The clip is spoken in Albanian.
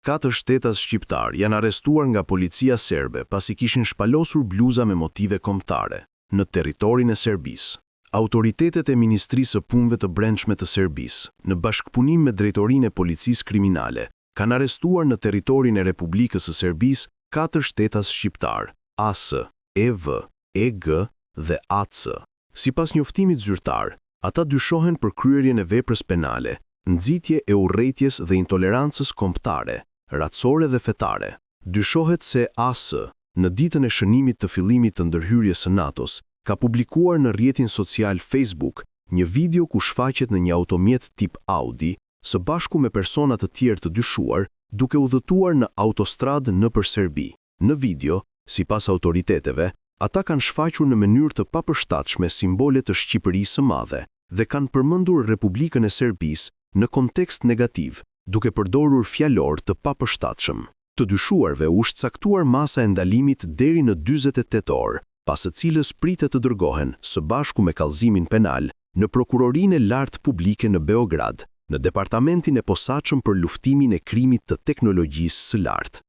4 shtetas shqiptar janë arrestuar nga policia serbe pasi kishin shpalosur bluza me motive kombëtare në territorin e Serbisë. Autoritetet e Ministrisë së Punëve të Brendshme të Serbisë, në bashkëpunim me Drejtorinë e Policisë Kriminale, kanë arrestuar në territorin e Republikës së Serbisë 4 shtetas shqiptar, AS, EV, EG dhe AC. Sipas njoftimit zyrtar, ata dyshohen për kryerjen e veprës penale, nxitje e urrëties dhe intolerancës kombëtare, racore dhe fetare. Dyshohet se AS, në ditën e shënimit të fillimit të ndërhyrjes së NATO-s, ka publikuar në rrjetin social Facebook një video ku shfaqet në një automjet tip Audi, së bashku me persona të tjerë të dyshuar, duke udhëtuar në autostradë nëpër Serbi. Në video, sipas autoriteteve, ata kanë shfaqur në mënyrë të papërshtatshme simbole të Shqipërisë së Madhe dhe kanë përmendur Republikën e Serbisë në kontekst negativ, duke përdorur fjalor të papërshtatshëm. Të dyshuarve u është caktuar masa e ndalimit deri në 48 orë, pas së cilës pritet të dërgohen së bashku me kallëzimin penal në Prokurorinë e Lartë Publike në Beograd, në departamentin e posaçëm për luftimin e krimit të teknologjisë së lartë.